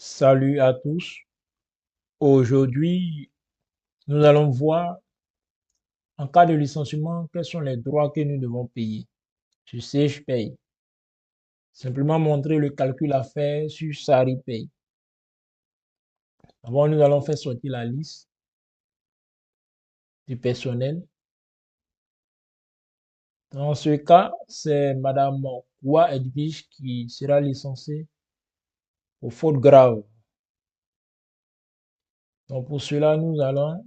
Salut à tous. Aujourd'hui, nous allons voir, en cas de licenciement, quels sont les droits que nous devons payer. Sur je paye. Simplement montrer le calcul à faire sur Sari paye. D'abord, nous allons faire sortir la liste du personnel. Dans ce cas, c'est Madame Koua Edwige qui sera licenciée pour faute grave. Donc, pour cela, nous allons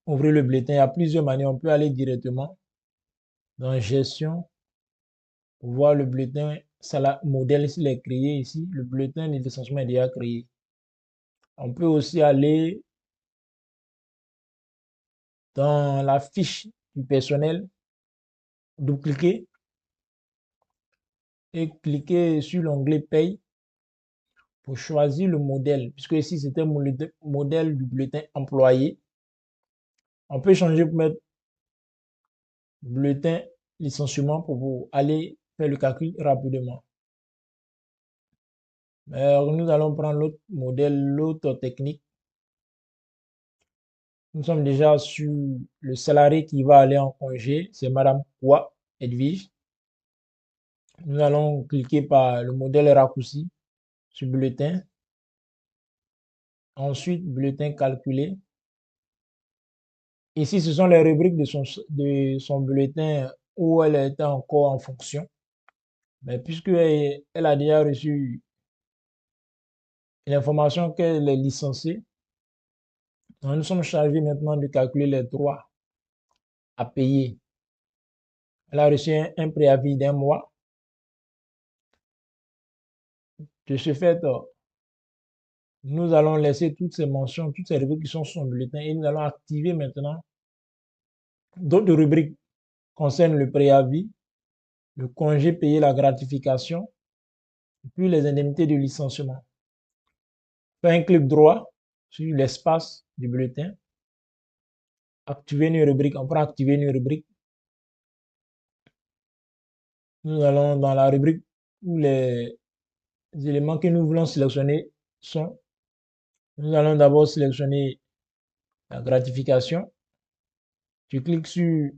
ouvrir le bulletin. Il y a plusieurs manières. On peut aller directement dans gestion pour voir le bulletin, ça la modèle s'il est créé ici, le bulletin de licenciement est déjà créé. On peut aussi aller dans la fiche du personnel, double-cliquer et cliquer sur l'onglet paye pour choisir le modèle, puisque ici c'était le modèle du bulletin employé. On peut changer pour mettre bulletin licenciement pour aller faire le calcul rapidement. Alors, nous allons prendre l'autre modèle, l'autre technique. Nous sommes déjà sur le salarié qui va aller en congé, c'est Madame Koua Edwige. Nous allons cliquer par le modèle raccourci sur bulletin. Ensuite, bulletin calculé. Ici, ce sont les rubriques de son bulletin où elle était encore en fonction. Mais puisque elle a déjà reçu l'information qu'elle est licenciée, nous sommes chargés maintenant de calculer les droits à payer. Elle a reçu un préavis d'un mois. De ce fait, nous allons laisser toutes ces mentions, toutes ces rubriques qui sont sur son bulletin et nous allons activer maintenant d'autres rubriques concernant le préavis, le congé payé, la gratification, puis les indemnités de licenciement. Faites un clic droit sur l'espace du bulletin, activer une rubrique, on peut activer une rubrique. Nous allons dans la rubrique où les éléments que nous voulons sélectionner sont. Nous allons d'abord sélectionner la gratification. Tu cliques sur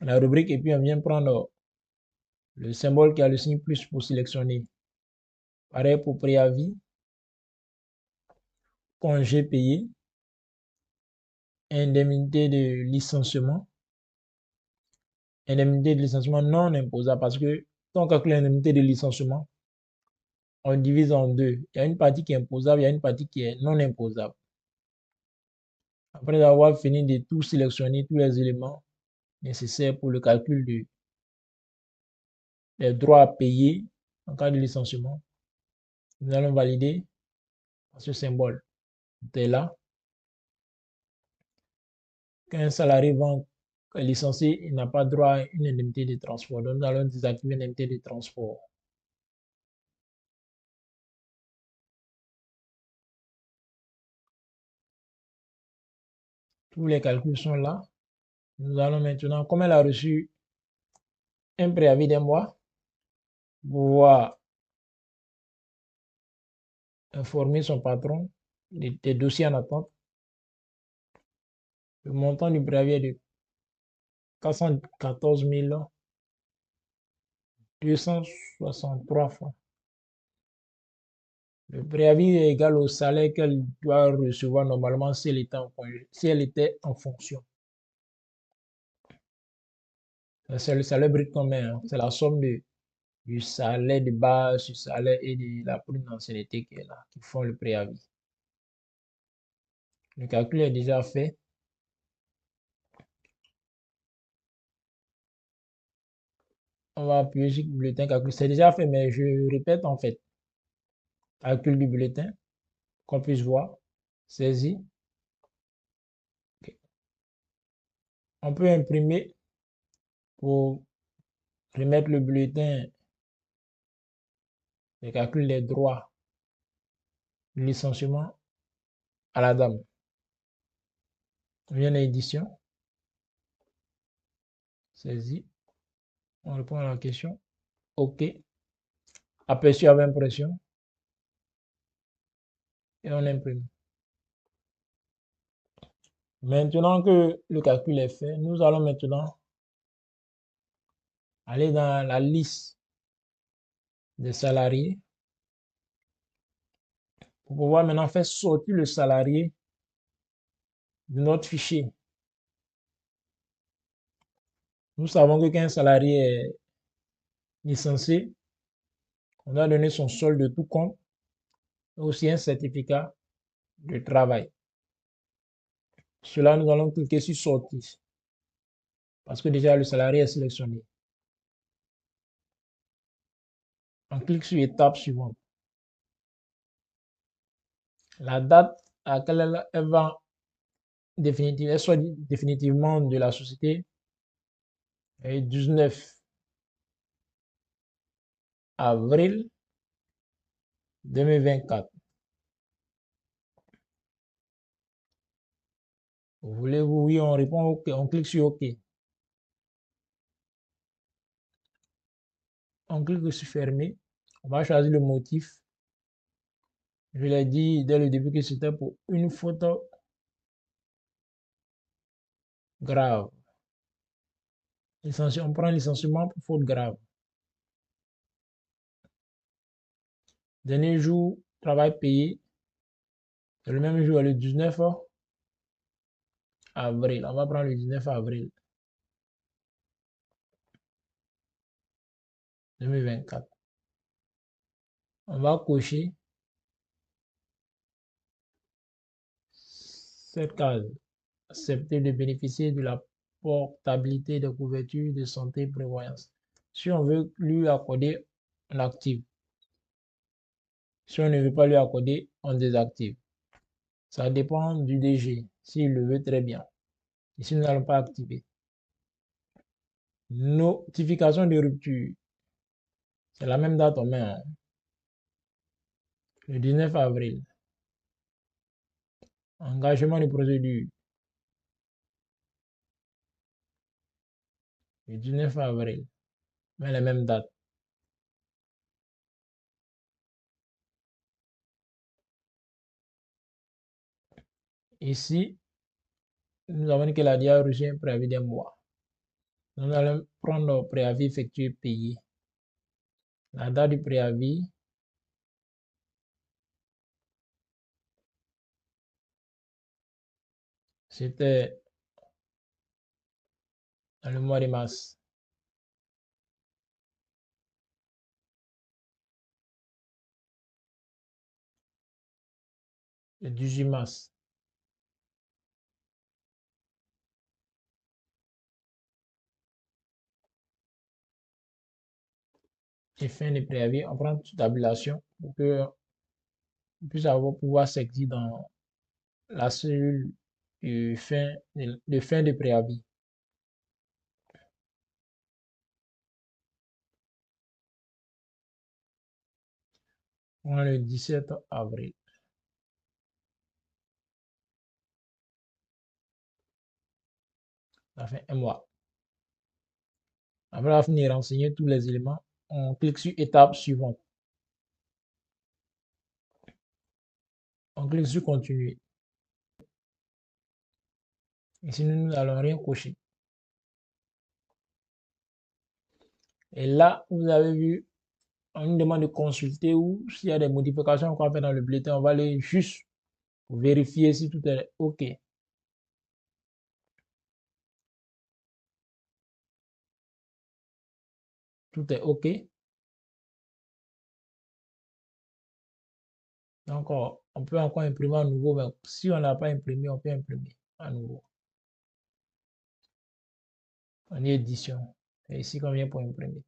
la rubrique et puis on vient prendre le symbole qui a le signe plus pour sélectionner. Pareil pour préavis, congé payé, indemnité de licenciement, indemnité de licenciement non imposable parce que quand on calcule l'indemnité de licenciement, on divise en deux. Il y a une partie qui est imposable, il y a une partie qui est non imposable. Après avoir fini de tout sélectionner, tous les éléments nécessaires pour le calcul des droits à payer en cas de licenciement, nous allons valider ce symbole. C'est là. Quand un salarié va licencié, il n'a pas droit à une indemnité de transport. Donc, nous allons désactiver l'indemnité de transport. Tous les calculs sont là. Nous allons maintenant, comme elle a reçu un préavis d'un mois, pouvoir informer son patron des dossiers en attente. Le montant du préavis est de 414 263 francs. Le préavis est égal au salaire qu'elle doit recevoir normalement si elle était en congé, si elle était en fonction. C'est le salaire brut commun, c'est la somme du salaire de base, du salaire et de la prime d'ancienneté qui est là, qui font le préavis. Le calcul est déjà fait. On va appuyer sur le bulletin calcul. C'est déjà fait, mais je répète en fait. Calcul du bulletin, qu'on puisse voir. Saisi. Ok. On peut imprimer pour remettre le bulletin de calcul des droits de licenciement à la dame. On vient à l'édition. Saisi. On répond à la question. OK. Aperçu avec impression. et on imprime. Maintenant que le calcul est fait, nous allons maintenant aller dans la liste des salariés pour pouvoir maintenant faire sortir le salarié de notre fichier. Nous savons que quand un salarié est licencié, on doit donner son solde de tout compte et aussi un certificat de travail. Cela, nous allons cliquer sur sortir parce que déjà le salarié est sélectionné. On clique sur étape suivante. La date à laquelle elle va elle soit définitivement de la société est 19 avril 2024. Voulez-vous? Oui, on répond OK. On clique sur OK. On clique sur fermer. On va choisir le motif. Je l'ai dit dès le début que c'était pour une faute grave. On prend licenciement pour faute grave. Dernier jour, travail payé. C'est le même jour, le 19 avril. On va prendre le 19 avril 2024. On va cocher cette case. Accepter de bénéficier de la portabilité des couvertures de santé et prévoyance. Si on veut lui accorder, on active. Si on ne veut pas lui accorder, on désactive. Ça dépend du DG, s'il le veut très bien. Ici, nous n'allons pas activer. Notification de rupture. C'est la même date, on met le 19 avril. Engagement de procédure. Le 19 avril. Mais la même date. Ici, nous avons dit que la DIA a reçu un préavis d'un mois. Nous allons prendre le préavis effectué payé. La date du préavis, c'était dans le mois de mars. Le 18 mars. Et fin de préavis, on prend toute tabulation pour que puisse pouvoir s'exercer dans la cellule de fin de préavis. On est le 17 avril. Ça fait un mois. Après avoir fini de renseigner tous les éléments, on clique sur étape suivante. On clique sur continuer. Ici, nous n'allons rien cocher. Et là, vous avez vu, on nous demande de consulter ou s'il y a des modifications qu'on va faire dans le bulletin, on va aller juste pour vérifier si tout est OK. Tout est OK. Donc, on peut encore imprimer à nouveau, mais si on n'a pas imprimé, on peut imprimer à nouveau. On est édition. Et ici, on vient pour imprimer.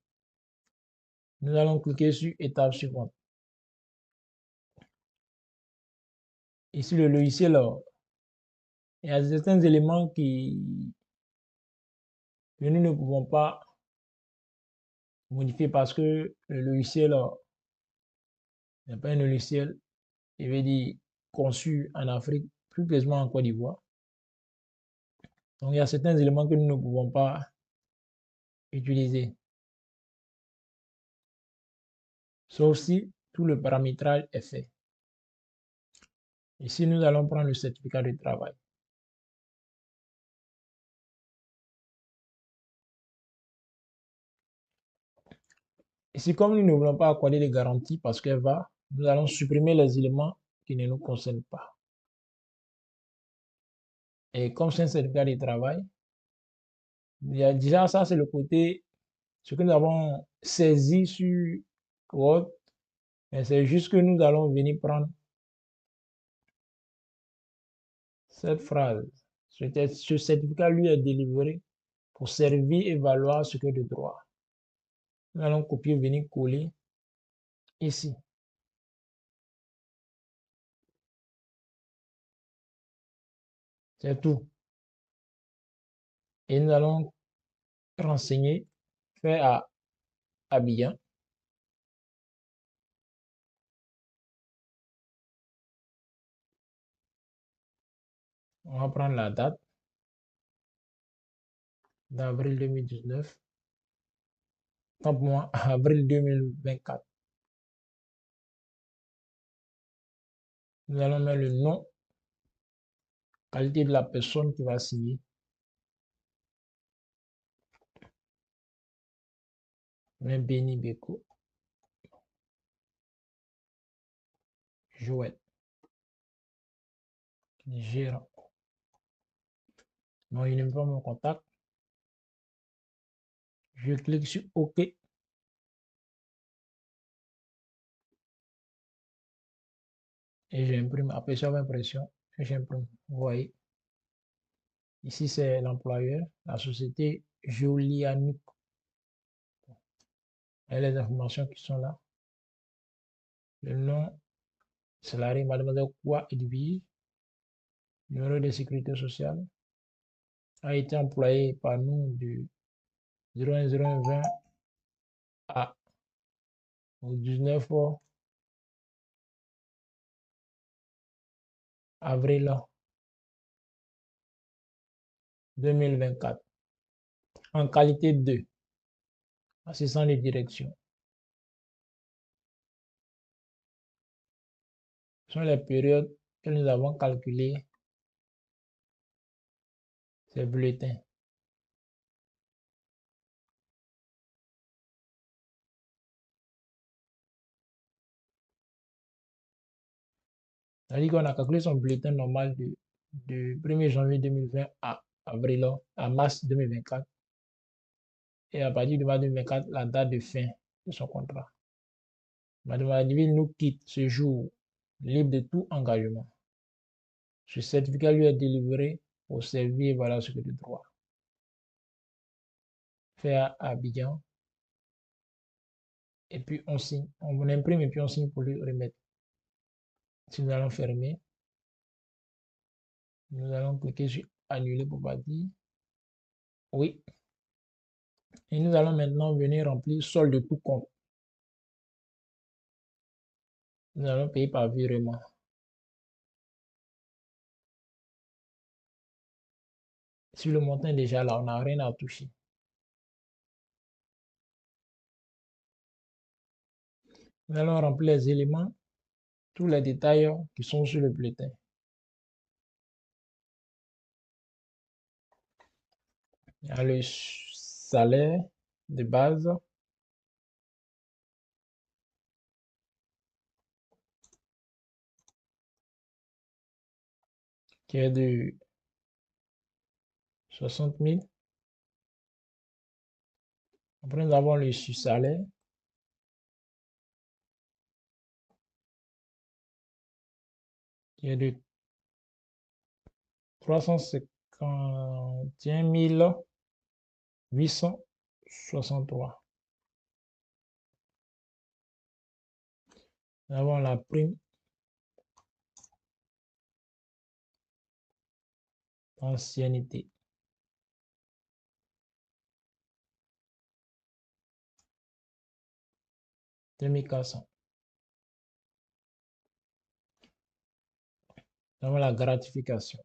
Nous allons cliquer sur étape suivante. Ici, le logiciel, il y a certains éléments que nous ne pouvons pas modifier parce que le logiciel n'est pas un logiciel, je vais dire, conçu en Afrique, plus précisément en Côte d'Ivoire. Donc, il y a certains éléments que nous ne pouvons pas utiliser. Sauf si tout le paramétrage est fait. Ici, nous allons prendre le certificat de travail. Ici, comme nous ne voulons pas accorder de garantie parce qu'elle va, nous allons supprimer les éléments qui ne nous concernent pas. Et comme c'est un certificat de travail, il y a déjà ça, c'est le côté, ce que nous avons saisi sur Word, mais c'est juste que nous allons venir prendre cette phrase. Ce certificat lui est délivré pour servir et valoir ce que de droit. Nous allons copier, venir coller ici. C'est tout. Et nous allons renseigner, faire à Abidjan. On va prendre la date d'avril 2019. Tant pour moi, avril 2024. Nous allons mettre le nom, qualité de la personne qui va signer. Mais Béni Beko, Joël, gérant. Bon, il n'aime pas mon contact. Je clique sur OK et j'imprime. Après chaque impression, j'imprime. Vous voyez, ici c'est l'employeur, la société Jolianic. Et les informations qui sont là. Le nom, salarié, mademoiselle Quoi Edwige, numéro de sécurité sociale, a été employé par nous du 01/01/20 à au 19 avril 2024 en qualité de assistant de direction. Ce sont les périodes que nous avons calculées ces bulletins. C'est-à-dire qu'on a calculé son bulletin normal du 1er janvier 2020 à à mars 2024. Et à partir de mars 2024, la date de fin de son contrat. Madame Adiville nous quitte ce jour libre de tout engagement. Ce certificat lui est délivré pour servir et voilà ce que de droit. Fait à Abidjan. Et puis on signe. On imprime et puis on signe pour lui remettre. Si nous allons fermer, nous allons cliquer sur annuler pour partir. Oui. Et nous allons maintenant venir remplir solde de tout compte. Nous allons payer par virement. Si le montant est déjà là, on n'a rien à toucher. Nous allons remplir les éléments, tous les détails qui sont sur le bulletin. Il y a le salaire de base, qui est de 60 000. Après, nous avons le salaire qui est de 351 863. Nous avons la prime ancienneté. 2400. Nous avons la gratification.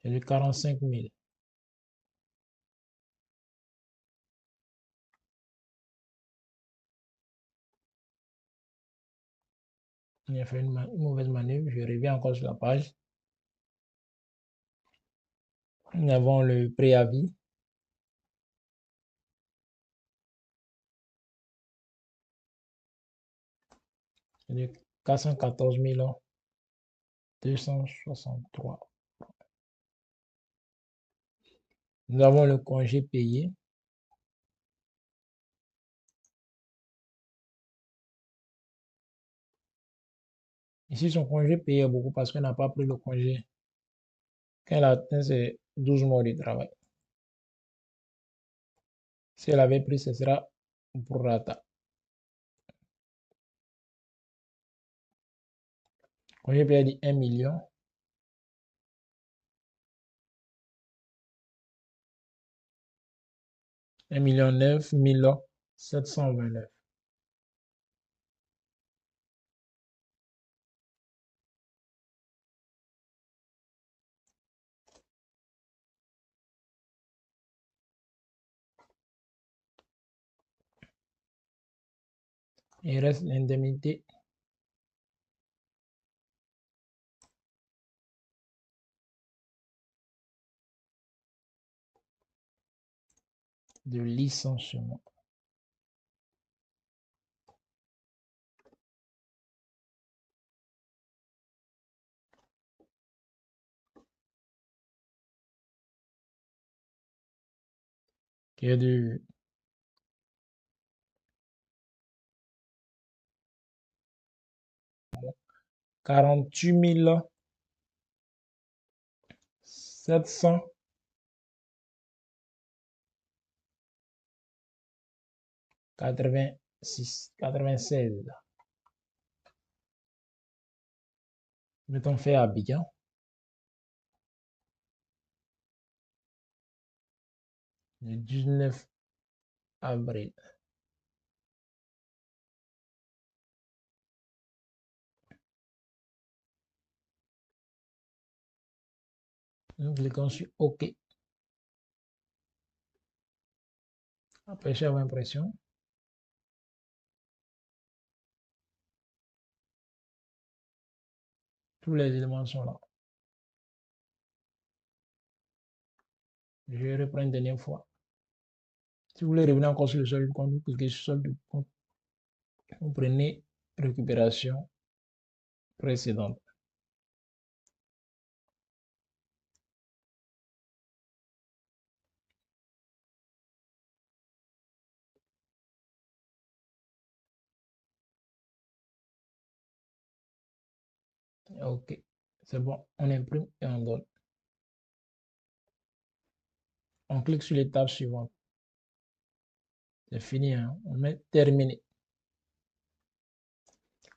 C'est de 45 000. Il a fait une mauvaise manœuvre. Je reviens encore sur la page. Nous avons le préavis. De 414 263. Nous avons le congé payé. Ici, son congé payé est beaucoup parce qu'elle n'a pas pris le congé. Quand elle a atteint ses 12 mois de travail. Si elle avait pris, ce sera pour rata. Congé payé dit 1 million. 1 900 729. Il reste l'indemnité de licenciement. Qui est de 48 786 96. Mettons fait à Abidjan. Le 19 avril. Nous cliquons sur OK. Après chef impression. Tous les éléments sont là. Je reprends une dernière fois. Si vous voulez revenir encore sur le solde de compte, vous cliquez sur solde de compte. Vous prenez récupération précédente. OK. C'est bon. On imprime et on donne. On clique sur l'étape suivante. C'est fini. Hein? On met terminé.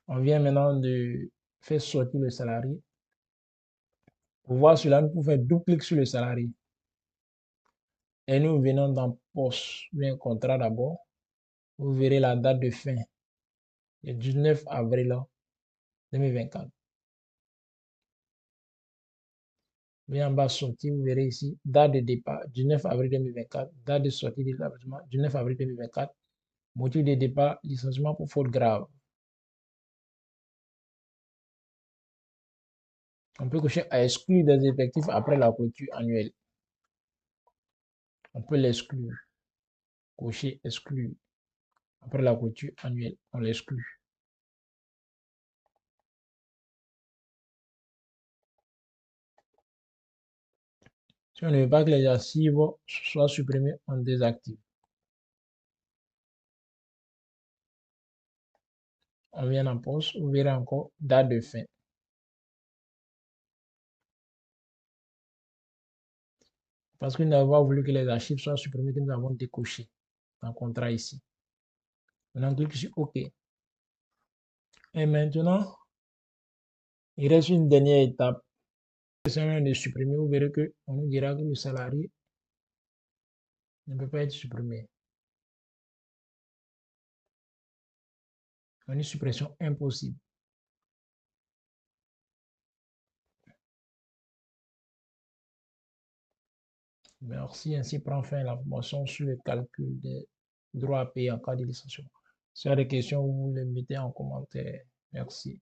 On vient maintenant de faire sortir le salarié. Pour voir cela, nous pouvons faire double clic sur le salarié. Et nous venons dans poste, bien contrat d'abord. Vous verrez la date de fin. Le 19 avril 2024. Bien en bas sortie, vous verrez ici, date de départ, 19 avril 2024. Date de sortie de l'établissement, 19 avril 2024. Motif de départ, licenciement pour faute grave. On peut cocher à exclure des effectifs après la clôture annuelle. On peut l'exclure. Cocher exclure. Après la clôture annuelle, on l'exclut. Si on ne veut pas que les archives soient supprimées, on désactive. On vient en poste, vous verrez encore date de fin. Parce que nous n'avons pas voulu que les archives soient supprimées, que nous avons décoché dans le contrat ici. Maintenant, clique sur OK. Et maintenant, il reste une dernière étape. Si on de supprimer, vous verrez qu'on nous dira que le salarié ne peut pas être supprimé. Une suppression impossible. Merci. Ainsi prend fin la formation sur le calcul des droits à payer en cas de licenciement. Si vous avez des questions, vous les mettez en commentaire. Merci.